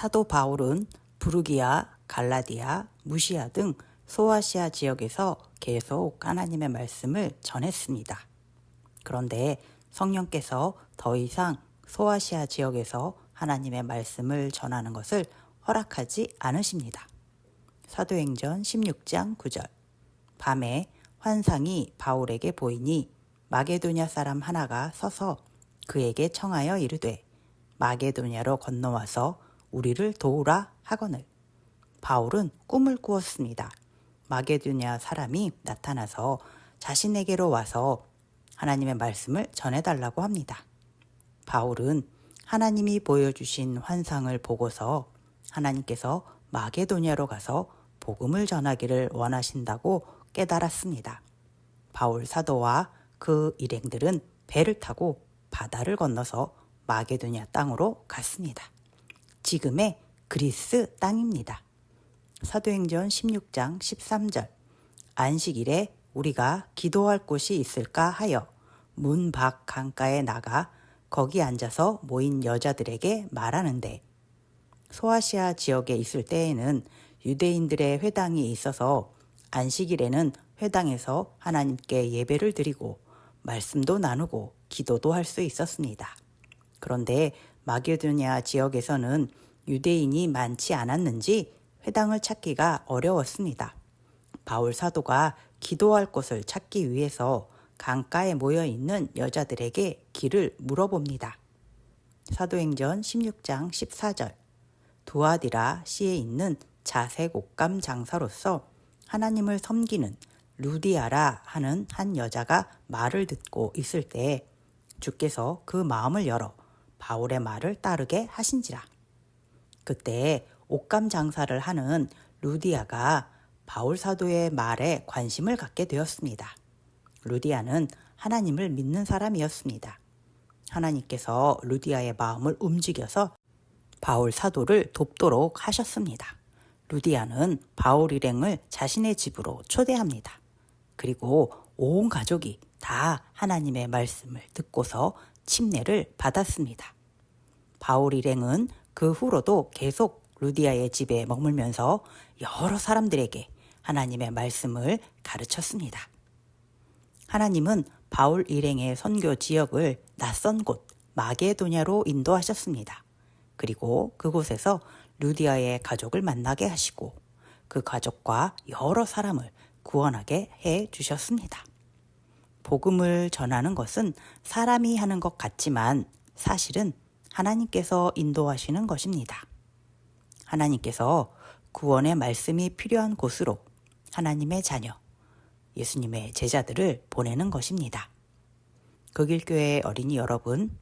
사도 바울은 부르기아, 갈라디아, 무시아 등 소아시아 지역에서 계속 하나님의 말씀을 전했습니다. 그런데 성령께서 더 이상 소아시아 지역에서 하나님의 말씀을 전하는 것을 허락하지 않으십니다. 사도행전 16장 9절. 밤에 환상이 바울에게 보이니 마게도냐 사람 하나가 서서 그에게 청하여 이르되 마게도냐로 건너와서 우리를 도우라 하거늘. 바울은 꿈을 꾸었습니다. 마게도냐 사람이 나타나서 자신에게로 와서 하나님의 말씀을 전해달라고 합니다. 바울은 하나님이 보여주신 환상을 보고서 하나님께서 마게도냐로 가서 복음을 전하기를 원하신다고 깨달았습니다. 바울 사도와 그 일행들은 배를 타고 바다를 건너서 마게도냐 땅으로 갔습니다. 지금의 그리스 땅입니다. 사도행전 16장 13절. 안식일에 우리가 기도할 곳이 있을까 하여 문 밖 강가에 나가 거기 앉아서 모인 여자들에게 말하는데, 소아시아 지역에 있을 때에는 유대인들의 회당이 있어서 안식일에는 회당에서 하나님께 예배를 드리고 말씀도 나누고 기도도 할 수 있었습니다. 그런데 마게도냐 지역에서는 유대인이 많지 않았는지 회당을 찾기가 어려웠습니다. 바울 사도가 기도할 곳을 찾기 위해서 강가에 모여 있는 여자들에게 길을 물어봅니다. 사도행전 16장 14절. 두아디라 시에 있는 자색 옷감 장사로서 하나님을 섬기는 루디아라 하는 한 여자가 말을 듣고 있을 때 주께서 그 마음을 열어 바울의 말을 따르게 하신지라. 그때 옷감 장사를 하는 루디아가 바울 사도의 말에 관심을 갖게 되었습니다. 루디아는 하나님을 믿는 사람이었습니다. 하나님께서 루디아의 마음을 움직여서 바울 사도를 돕도록 하셨습니다. 루디아는 바울 일행을 자신의 집으로 초대합니다. 그리고 온 가족이 다 하나님의 말씀을 듣고서 침례를 받았습니다. 바울 일행은 그 후로도 계속 루디아의 집에 머물면서 여러 사람들에게 하나님의 말씀을 가르쳤습니다. 하나님은 바울 일행의 선교 지역을 낯선 곳 마게도냐로 인도하셨습니다. 그리고 그곳에서 루디아의 가족을 만나게 하시고 그 가족과 여러 사람을 구원하게 해 주셨습니다. 복음을 전하는 것은 사람이 하는 것 같지만 사실은 하나님께서 인도하시는 것입니다. 하나님께서 구원의 말씀이 필요한 곳으로 하나님의 자녀, 예수님의 제자들을 보내는 것입니다. 극일교회 어린이 여러분,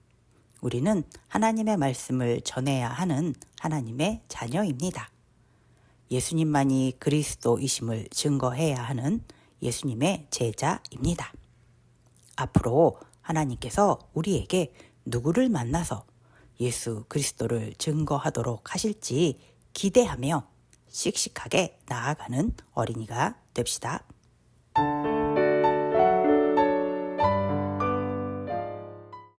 우리는 하나님의 말씀을 전해야 하는 하나님의 자녀입니다. 예수님만이 그리스도이심을 증거해야 하는 예수님의 제자입니다. 앞으로 하나님께서 우리에게 누구를 만나서 예수 그리스도를 증거하도록 하실지 기대하며 씩씩하게 나아가는 어린이가 됩시다.